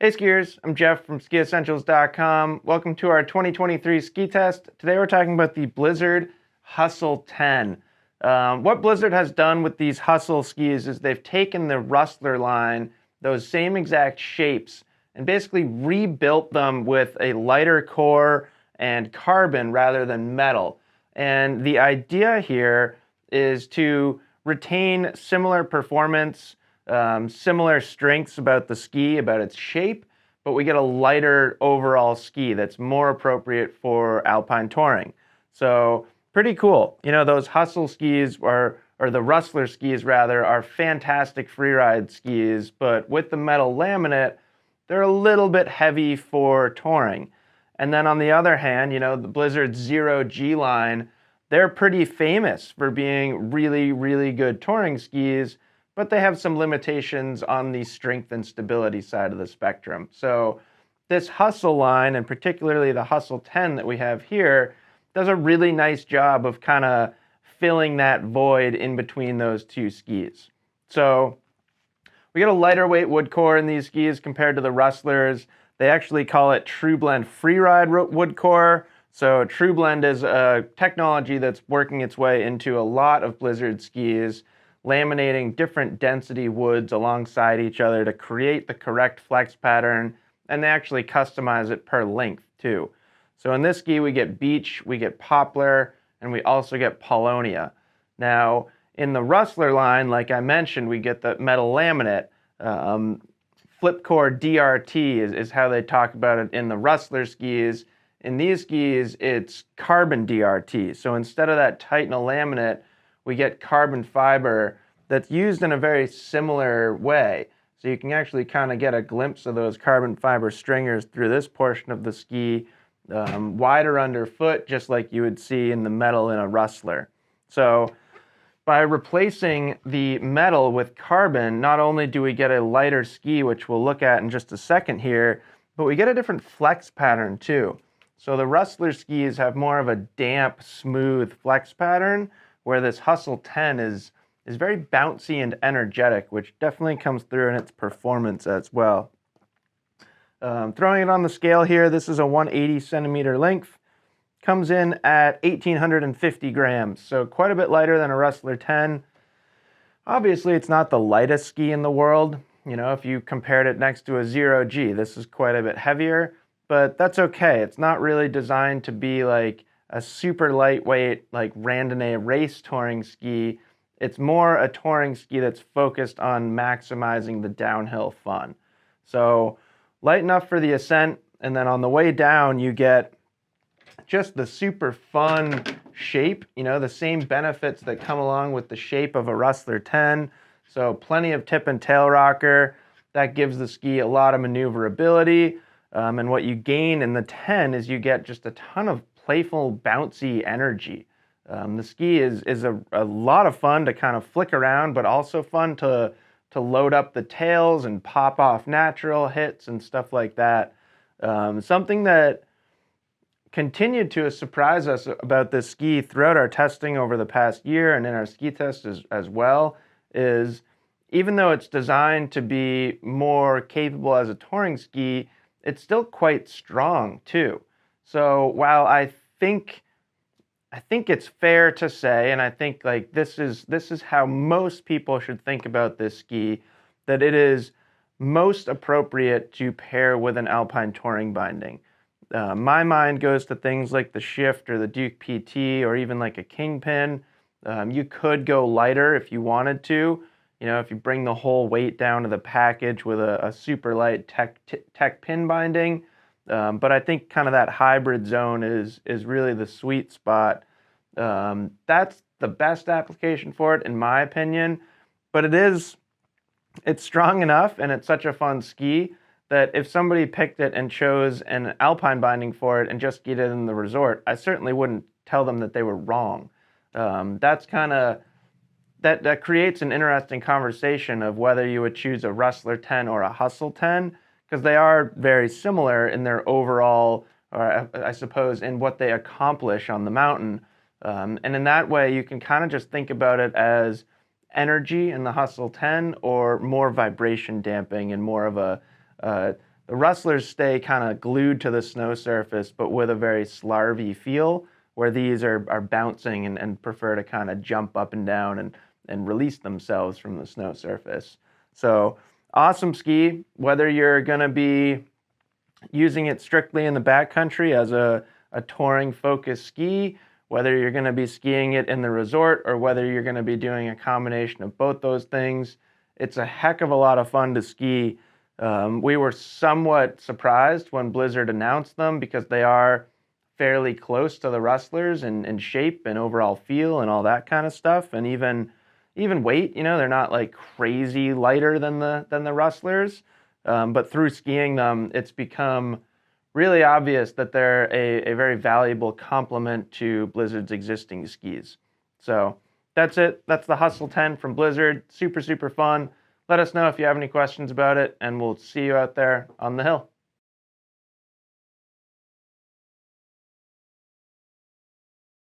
Hey skiers, I'm Jeff from Skiessentials.com. Welcome to our 2023 ski test. Today we're talking about the Blizzard Hustle 10. What Blizzard has done with these Hustle skis is they've taken the Rustler line, those same exact shapes, and basically rebuilt them with a lighter core and carbon rather than metal. And the idea here is to retain similar performance, similar strengths about the ski, about its shape, but we get a lighter overall ski that's more appropriate for alpine touring. So pretty cool. You know, those Hustle skis or the Rustler skis rather are fantastic freeride skis, but with the metal laminate, they're a little bit heavy for touring. And then on the other hand, you know, the Blizzard Zero G line, they're pretty famous for being really, really good touring skis, but they have some limitations on the strength and stability side of the spectrum. So this Hustle line, and particularly the Hustle 10 that we have here, does a really nice job of kind of filling that void in between those two skis. So we get a lighter weight wood core in these skis compared to the Rustlers. They actually call it True Blend Freeride wood core. So True Blend is a technology that's working its way into a lot of Blizzard skis, laminating different density woods alongside each other to create the correct flex pattern, and they actually customize it per length too. So in this ski we get beech, we get poplar, and we also get paulownia. Now in the Rustler line, like I mentioned, we get the metal laminate. Flip core DRT is how they talk about it in the Rustler skis. In these skis, it's carbon DRT. So instead of that Titanal laminate, we get carbon fiber that's used in a very similar way. So you can actually kind of get a glimpse of those carbon fiber stringers through this portion of the ski, wider underfoot, just like you would see in the metal in a Rustler. So by replacing the metal with carbon, not only do we get a lighter ski, which we'll look at in just a second here, but we get a different flex pattern too. So the Rustler skis have more of a damp, smooth flex pattern, where this Hustle 10 is very bouncy and energetic, which definitely comes through in its performance as well. Throwing it on the scale here, this is a 180 centimeter length. Comes in at 1,850 grams, so quite a bit lighter than a Rustler 10. Obviously, it's not the lightest ski in the world. You know, if you compared it next to a Zero G, this is quite a bit heavier, but that's okay. It's not really designed to be like a super lightweight, like randonnée race touring ski. It's more a touring ski that's focused on maximizing the downhill fun. So light enough for the ascent, and then on the way down, you get just the super fun shape, you know, the same benefits that come along with the shape of a Rustler 10. So plenty of tip and tail rocker. That gives the ski a lot of maneuverability. And what you gain in the 10 is you get just a ton of playful, bouncy energy. The ski is a lot of fun to kind of flick around, but also fun to load up the tails and pop off natural hits and stuff like that. Something that continued to surprise us about this ski throughout our testing over the past year and in our ski test as well is, even though it's designed to be more capable as a touring ski, it's still quite strong too. So while I think it's fair to say, and I think like this is how most people should think about this ski, that it is most appropriate to pair with an alpine touring binding. My mind goes to things like the Shift or the Duke PT or even like a Kingpin. You could go lighter if you wanted to. You know, if you bring the whole weight down to the package with a super light tech pin binding. But I think kind of that hybrid zone is really the sweet spot. That's the best application for it, in my opinion. But it's strong enough and it's such a fun ski that if somebody picked it and chose an alpine binding for it and just skied it in the resort, I certainly wouldn't tell them that they were wrong. That's kind of that creates an interesting conversation of whether you would choose a Rustler 10 or a Hustle 10, because they are very similar in their overall, or I suppose, in what they accomplish on the mountain. And in that way, you can kind of just think about it as energy in the Hustle 10 or more vibration damping and more of the The Rustlers stay kind of glued to the snow surface, but with a very slarvy feel, where these are bouncing and prefer to kind of jump up and down and release themselves from the snow surface. So awesome ski, whether you're going to be using it strictly in the backcountry as a touring focused ski, whether you're going to be skiing it in the resort, or whether you're going to be doing a combination of both those things. It's a heck of a lot of fun to ski. We were somewhat surprised when Blizzard announced them because they are fairly close to the Rustlers in shape and overall feel and all that kind of stuff, and even weight. They're not like crazy lighter than the Rustlers, but through skiing them, it's become really obvious that they're a very valuable complement to Blizzard's existing skis. So that's it. That's the Hustle 10 from Blizzard. Super, super fun. Let us know if you have any questions about it, and we'll see you out there on the hill.